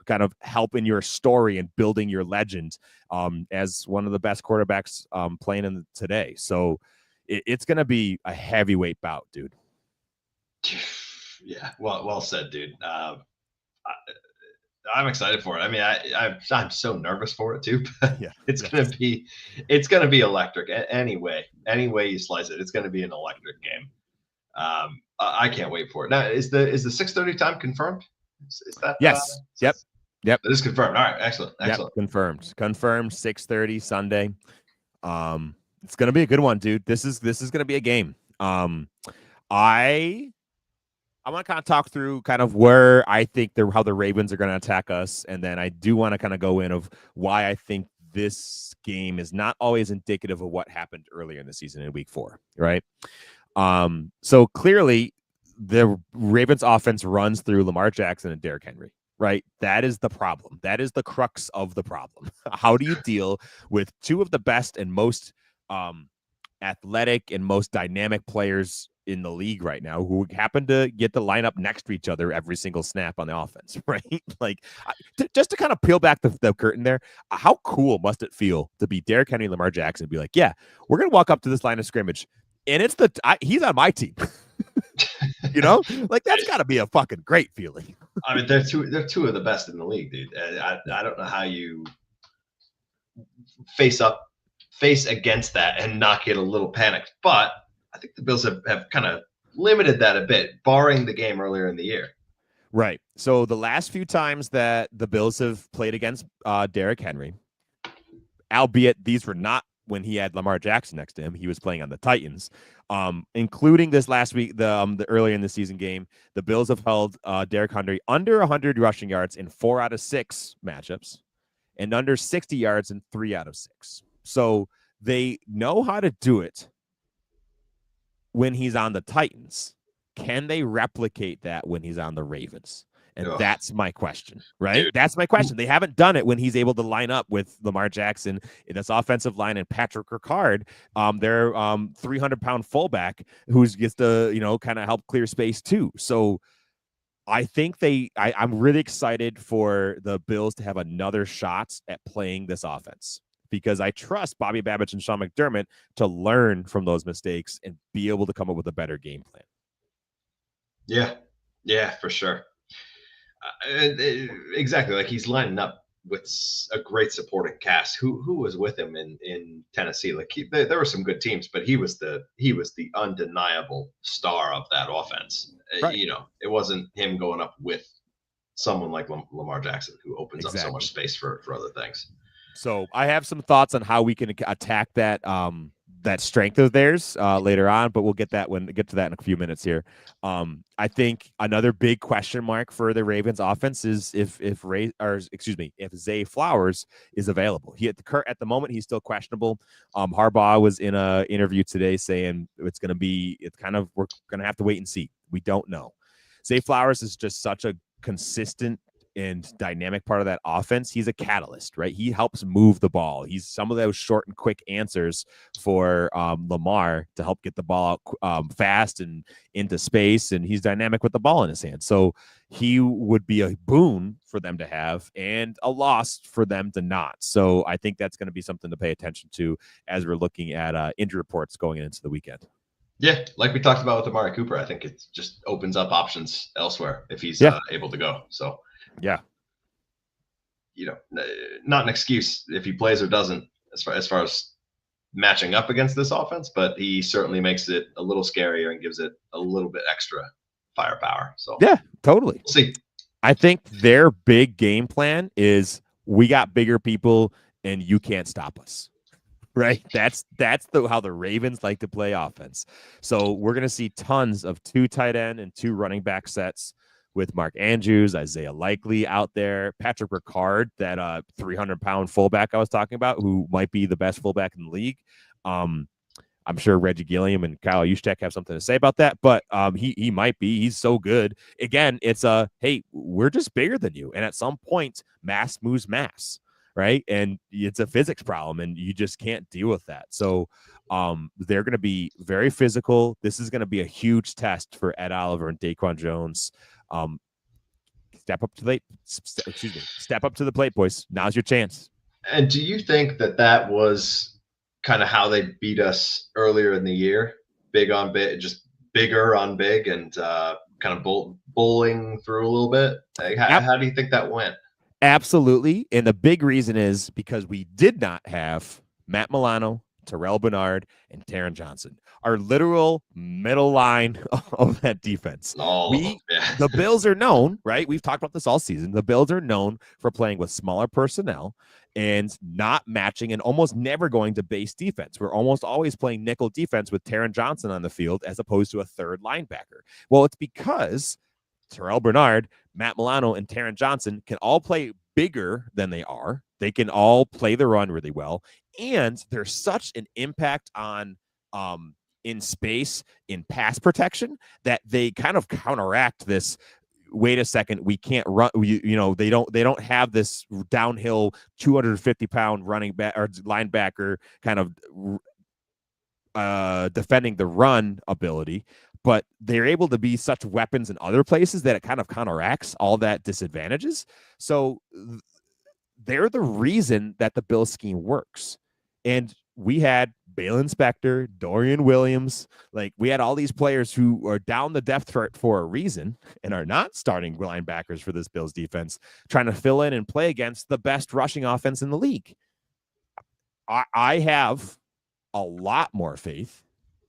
kind of help in your story and building your legend as one of the best quarterbacks playing in today. So it's going to be a heavyweight bout, dude. Yeah, well said, dude. I'm excited for it. I mean, I'm so nervous for it too. But yeah, it's gonna be electric. Any way you slice it, it's gonna be an electric game. I can't wait for it. Now, is the 6:30 time confirmed? Is that yes? Yep. It is confirmed. All right, excellent. Yep, confirmed. 6:30 Sunday. It's gonna be a good one, dude. This is gonna be a game. I want to kind of talk through kind of where I think how the Ravens are going to attack us. And then I do want to kind of go in of why I think this game is not always indicative of what happened earlier in the season in week 4, right? So clearly the Ravens offense runs through Lamar Jackson and Derrick Henry, right? That is the problem. That is the crux of the problem. How do you deal with two of the best and most athletic and most dynamic players in the league right now who happen to get to line up next to each other every single snap on the offense, right? Like, just to kind of peel back the curtain there, how cool must it feel to be Derrick Henry and Lamar Jackson and be like, yeah, we're going to walk up to this line of scrimmage and it's he's on my team. Like that's got to be a fucking great feeling. I mean, they're two of the best in the league, dude. I don't know how you face against that and not get a little panicked, but I think the Bills have kind of limited that a bit, barring the game earlier in the year. Right. So the last few times that the Bills have played against Derrick Henry, albeit these were not when he had Lamar Jackson next to him, he was playing on the Titans, including this last week, the earlier in the season game, the Bills have held Derrick Henry under 100 rushing yards in 4 out of 6 matchups and under 60 yards in 3 out of 6. So they know how to do it when he's on the Titans. Can they replicate that when he's on the Ravens? And Ugh. that's my question, right? Dude. That's my question. They haven't done it when he's able to line up with Lamar Jackson in this offensive line and Patrick Ricard, their 300-pound fullback who's gets to, kind of help clear space too. So I think I'm really excited for the Bills to have another shot at playing this offense because I trust Bobby Babich and Sean McDermott to learn from those mistakes and be able to come up with a better game plan. Yeah, for sure. Exactly. Like he's lining up with a great supporting cast. Who was with him in Tennessee? Like there were some good teams, but he was the undeniable star of that offense. Right. It wasn't him going up with someone like Lamar Jackson, who opens Exactly. up so much space for other things. So I have some thoughts on how we can attack that that strength of theirs later on, but we'll get to that in a few minutes here. I think another big question mark for the Ravens offense is if Zay Flowers is available. He at the moment he's still questionable. Harbaugh was in a interview today saying we're going to have to wait and see. We don't know. Zay Flowers is just such a consistent and dynamic part of that offense. He's a catalyst, right? He helps move the ball. He's some of those short and quick answers for Lamar to help get the ball out fast and into space, and he's dynamic with the ball in his hand. So he would be a boon for them to have and a loss for them to not. So I think that's going to be something to pay attention to as we're looking at injury reports going into the weekend. Yeah, like we talked about with Amari Cooper, I think it just opens up options elsewhere if he's able to go. So yeah, not an excuse if he plays or doesn't as far as matching up against this offense, but he certainly makes it a little scarier and gives it a little bit extra firepower. So yeah, totally. We'll see. I think their big game plan is we got bigger people and you can't stop us. Right. That's how the Ravens like to play offense. So we're going to see tons of 2 tight end and 2 running back sets with Mark Andrews, Isaiah Likely out there, Patrick Ricard, that 300-pound fullback I was talking about, who might be the best fullback in the league. I'm sure Reggie Gilliam and Kyle Juszczyk have something to say about that, but he might be. He's so good. Again, it's hey, we're just bigger than you, and at some point, mass moves mass. Right. And it's a physics problem and you just can't deal with that. So they're going to be very physical. This is going to be a huge test for Ed Oliver and Daquan Jones. Step up to the plate, boys. Now's your chance. And do you think that was kind of how they beat us earlier in the year? Big on big, just bigger on big, and kind of bowling through a little bit. How do you think that went? Absolutely. And the big reason is because we did not have Matt Milano, Terrell Bernard, and Taron Johnson, our literal middle line of that defense. The Bills are known, right? We've talked about this all season. The Bills are known for playing with smaller personnel and not matching and almost never going to base defense. We're almost always playing nickel defense with Taron Johnson on the field as opposed to a third linebacker. Well, it's because Terrell Bernard, Matt Milano, and Taron Johnson can all play bigger than they are. They can all play the run really well. And there's such an impact on in space, in pass protection, that they kind of counteract this. Wait a second, we can't run. They don't have this downhill 250-pound running back or linebacker kind of defending the run ability. But they're able to be such weapons in other places that it kind of counteracts all that disadvantages. So they're the reason that the Bills scheme works. And we had Balen Spector, Dorian Williams. Like, we had all these players who are down the depth chart for a reason and are not starting linebackers for this Bills defense, trying to fill in and play against the best rushing offense in the league. I have a lot more faith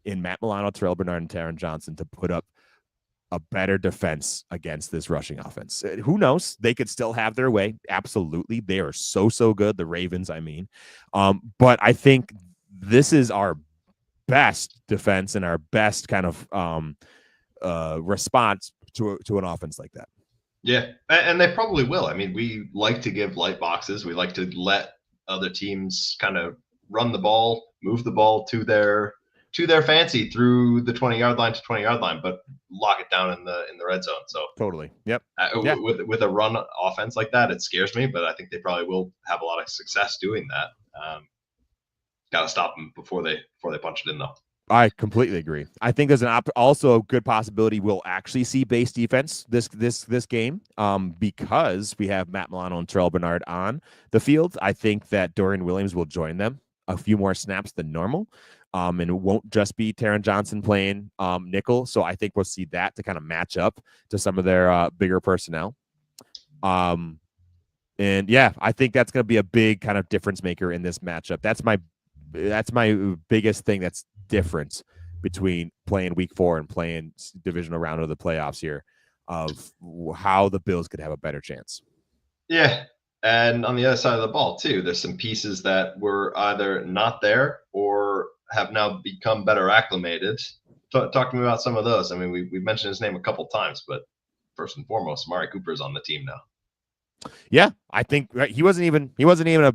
in Matt Milano, Terrell Bernard, and Taron Johnson to put up a better defense against this rushing offense. Who knows? They could still have their way. Absolutely. They are so good. The Ravens, I mean. But I think this is our best defense and our best kind of response to an offense like that. Yeah, and they probably will. I mean, we like to give light boxes. We like to let other teams kind of run the ball, move the ball to their to their fancy through the 20-yard line to 20-yard line, but lock it down in the red zone. So Totally. Yep. With a run offense like that, it scares me, but I think they probably will have a lot of success doing that. Got to stop them before they punch it in, though. I completely agree. I think there's also a good possibility we'll actually see base defense this game because we have Matt Milano and Terrell Bernard on the field. I think that Dorian Williams will join them a few more snaps than normal, and it won't just be Taron Johnson playing nickel. So I think we'll see that to kind of match up to some of their bigger personnel. And yeah, I think that's going to be a big kind of difference maker in this matchup. That's my biggest thing that's difference between playing week 4 and playing divisional round of the playoffs here, of how the Bills could have a better chance. Yeah. And on the other side of the ball too, there's some pieces that were either not there or have now become better acclimated. Talk to me about some of those. I mean, we've mentioned his name a couple times, but first and foremost, Amari Cooper is on the team now. Yeah, I think he wasn't even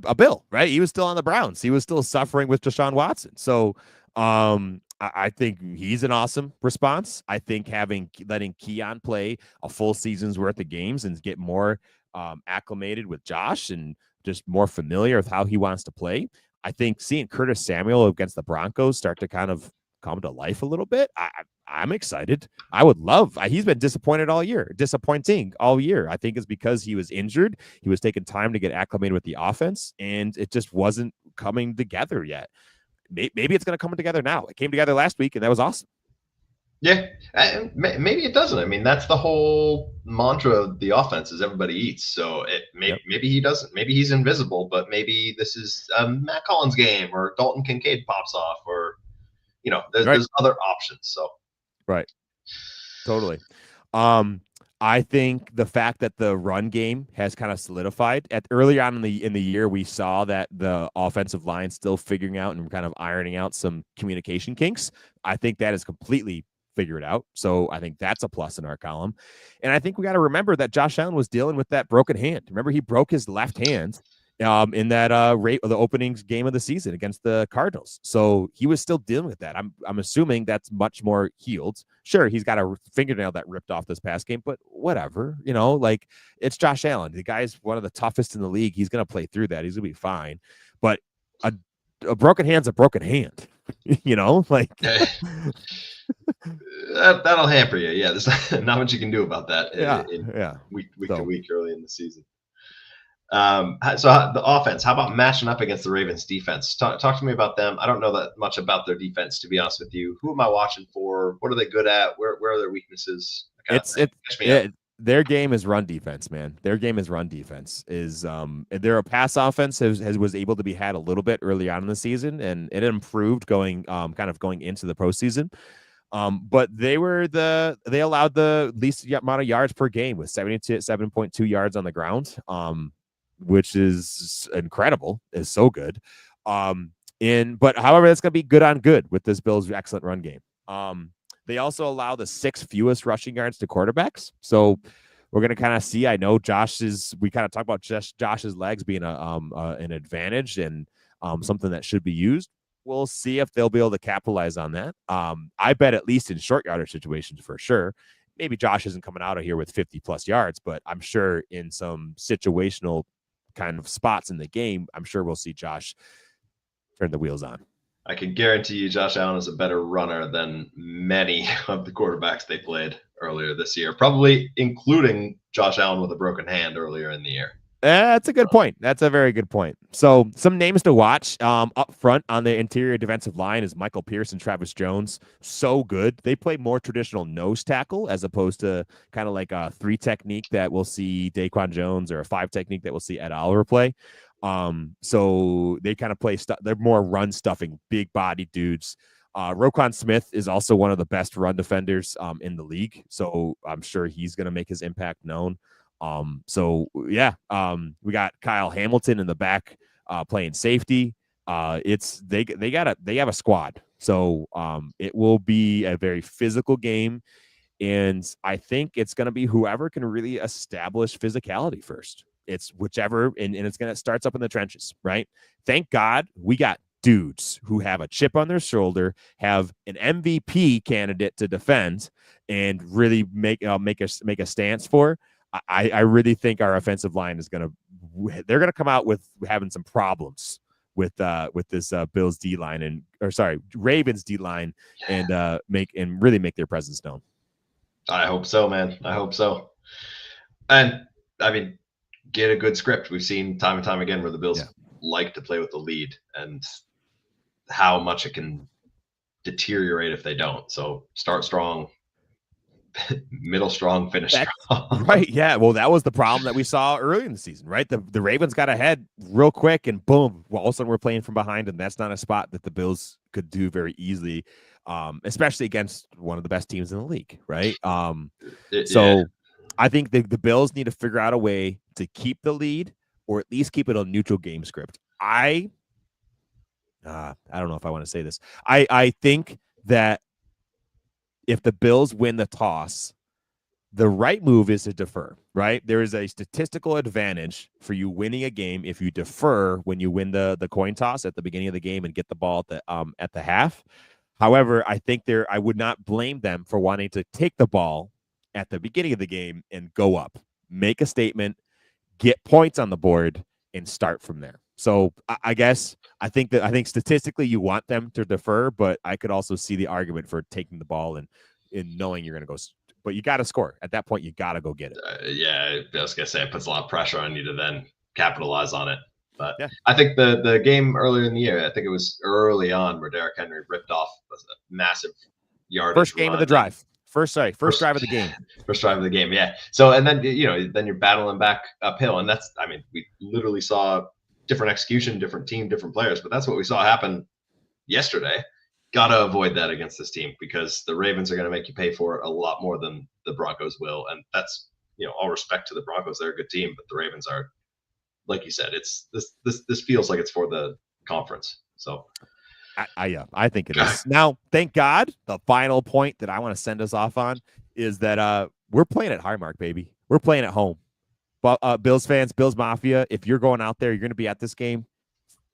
a Bill, right? He was still on the Browns. He was still suffering with Deshaun Watson. So I think he's an awesome response. I think letting Keon play a full season's worth of games and get more acclimated with Josh and just more familiar with how he wants to play. I think seeing Curtis Samuel against the Broncos start to kind of come to life a little bit, I'm excited. I would love. He's been disappointing all year. I think it's because he was injured. He was taking time to get acclimated with the offense, and it just wasn't coming together yet. Maybe it's going to come together now. It came together last week, and that was awesome. Yeah, maybe it doesn't. I mean, that's the whole mantra of the offense is everybody eats. So maybe he doesn't. Maybe he's invisible, but maybe this is a Matt Collins game or Dalton Kincaid pops off or, there's other options. So. Right. Totally. I think the fact that the run game has kind of solidified earlier on in the year, we saw that the offensive line still figuring out and kind of ironing out some communication kinks. I think that is completely figured out. So I think that's a plus in our column. And I think we got to remember that Josh Allen was dealing with that broken hand. Remember, he broke his left hand in that the opening game of the season against the Cardinals. So he was still dealing with that. I'm assuming that's much more healed. Sure, he's got a fingernail that ripped off this past game, but whatever, it's Josh Allen. The guy's one of the toughest in the league. He's going to play through that. He's going to be fine. But a broken hand's a broken hand, That'll hamper you. Yeah, there's not much you can do about that. Week to week early in the season. So the offense, how about matching up against the Ravens defense? Talk to me about them. I don't know that much about their defense, to be honest with you. Who am I watching for? What are they good at? Where are their weaknesses? Their game is run defense, man. Their game is run defense. Their pass offense was able to be had a little bit early on in the season, and it improved going into the postseason. But they allowed the least amount of yards per game with 7.2 yards on the ground. Which is incredible, is so good. But however, that's going to be good on good with this Bills' excellent run game. They also allow the 6th fewest rushing yards to quarterbacks. So we're going to kind of see, I know we kind of talk about just Josh's legs being an advantage and something that should be used. We'll see if they'll be able to capitalize on that. I bet at least in short yardage situations for sure. Maybe Josh isn't coming out of here with 50 plus yards, but I'm sure in some situational kind of spots in the game, I'm sure we'll see Josh turn the wheels on. I can guarantee you Josh Allen is a better runner than many of the quarterbacks they played earlier this year, probably including Josh Allen with a broken hand earlier in the year. That's a good point. That's a very good point. So some names to watch up front on the interior defensive line is Michael Pierce and Travis Jones. So good. They play more traditional nose tackle as opposed to kind of like a 3 technique that we'll see Daquan Jones or a 5 technique that we'll see Ed Oliver play. So they kind of play stuff. They're more run stuffing, big body dudes. Roquan Smith is also one of the best run defenders in the league. So I'm sure he's going to make his impact known. We got Kyle Hamilton in the back playing safety. They have a squad. So it will be a very physical game. And I think it's going to be whoever can really establish physicality first. It's whichever, and it's going to start up in the trenches, right? Thank God we got dudes who have a chip on their shoulder, have an MVP candidate to defend, and really make a stance for. I really think our offensive line is they're gonna come out with having some problems with this Bills D line Ravens D line and really make their presence known. I hope so, man. I hope so. And I mean, get a good script. We've seen time and time again where the Bills like to play with the lead and how much it can deteriorate if they don't. So start strong, middle strong, finish strong. Right. Yeah. Well, that was the problem that we saw early in the season, right? The Ravens got ahead real quick and boom, all of a sudden we're playing from behind, and that's not a spot that the Bills could do very easily, especially against one of the best teams in the league, right? So I think the Bills need to figure out a way to keep the lead or at least keep it a neutral game script. I don't know if I want to say this. I think that if the Bills win the toss, the right move is to defer, right? There is a statistical advantage for you winning a game if you defer when you win the coin toss at the beginning of the game and get the ball at the half. However, I think I would not blame them for wanting to take the ball at the beginning of the game and go up, make a statement, get points on the board, and start from there. So I think statistically you want them to defer, but I could also see the argument for taking the ball and knowing you're going to go. But you got to score. At that point, you got to go get it. I was going to say it puts a lot of pressure on you to then capitalize on it. But I think the game earlier in the year, I think it was early on where Derrick Henry ripped off a massive yardage. First game of the drive. First drive of the game. First drive of the game, yeah. So, and then, then you're battling back uphill. And we literally saw different execution, different team, different players. But that's what we saw happen yesterday. Got to avoid that against this team because the Ravens are going to make you pay for it a lot more than the Broncos will. And that's, all respect to the Broncos. They're a good team, but the Ravens are, like you said, it's this feels like it's for the conference. So I think it is. Now, thank God, the final point that I want to send us off on is that we're playing at Highmark, baby. We're playing at home. But Bills fans, Bills Mafia, if you're going out there, you're going to be at this game,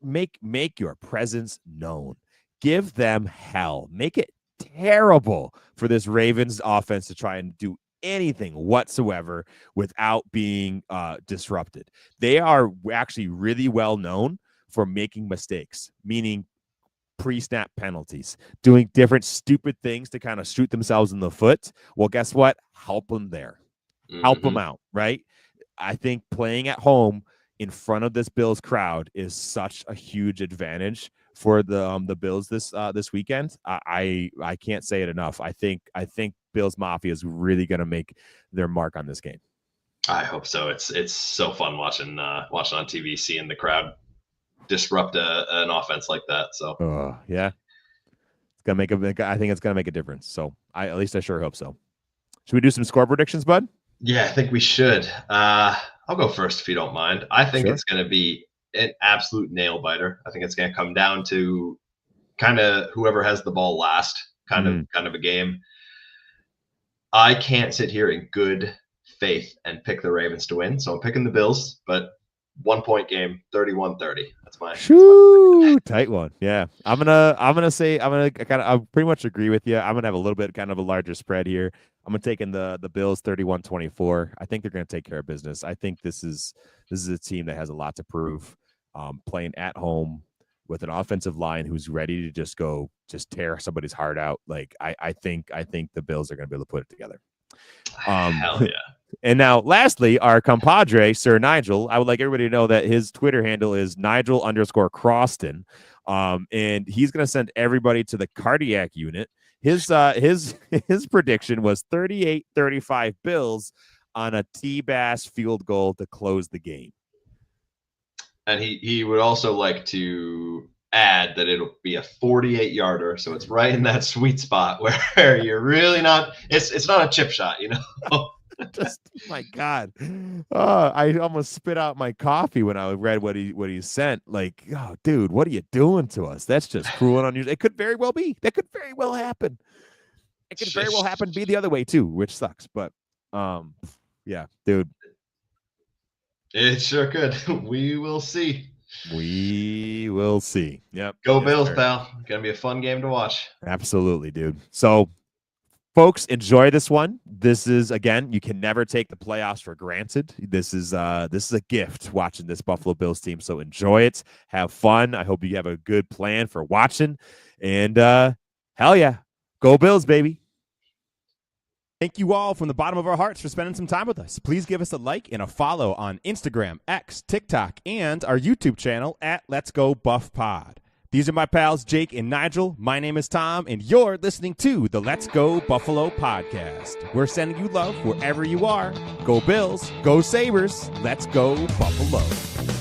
make your presence known. Give them hell. Make it terrible for this Ravens offense to try and do anything whatsoever without being disrupted. They are actually really well known for making mistakes, meaning pre-snap penalties, doing different stupid things to kind of shoot themselves in the foot. Well, guess what? Help them there. Help them out, right? I think playing at home in front of this Bills crowd is such a huge advantage for the Bills this weekend. I can't say it enough. I think Bills Mafia is really going to make their mark on this game. I hope so. It's so fun watching on TV, seeing the crowd disrupt an offense like that. So yeah, it's gonna I think it's gonna make a difference. So at least I sure hope so. Should we do some score predictions, bud? Yeah, I think we should. I'll go first if you don't mind. I think it's going to be an absolute nail biter. I think it's going to come down to kind of whoever has the ball last, kind of a game. I can't sit here in good faith and pick the Ravens to win, so I'm picking the Bills, but 1-point game, 31-30. That's my tight one. Yeah. I'm gonna pretty much agree with you. I'm gonna have a little bit kind of a larger spread here. I'm gonna take in the Bills 31-24. I think they're gonna take care of business. I think this is a team that has a lot to prove. Playing at home with an offensive line who's ready to just tear somebody's heart out. Like I think the Bills are gonna be able to put it together. Hell yeah. And now, lastly, our compadre, Sir Nigel. I would like everybody to know that his Twitter handle is Nigel_Croston. And he's going to send everybody to the cardiac unit. His prediction was 38-35 Bills on a T-Bass field goal to close the game. And he would also like to add that it'll be a 48-yarder, so it's right in that sweet spot where you're really not. It's not a chip shot, Just my God, I almost spit out my coffee when I read what he sent. Like, oh, dude, what are you doing to us? That's just cruel and unusual. It could very well be. That could very well happen. It could very well happen to be the other way too, which sucks. But yeah, dude, it sure could. We will see. We will see. Yep. Go Yes, Bills, sir. pal. Gonna be a fun game to watch. Absolutely, dude. So, folks, enjoy this one. This is, again, you can never take the playoffs for granted. This is a gift watching this Buffalo Bills team. So enjoy it. Have fun. I hope you have a good plan for watching. And hell yeah, go Bills, baby. Thank you all from the bottom of our hearts for spending some time with us. Please give us a like and a follow on Instagram, X, TikTok, and our YouTube channel at Let's Go Buff Pod. These are my pals, Jake and Nigel. My name is Tom, and you're listening to the Let's Go Buffalo podcast. We're sending you love wherever you are. Go Bills, go Sabres, let's go Buffalo.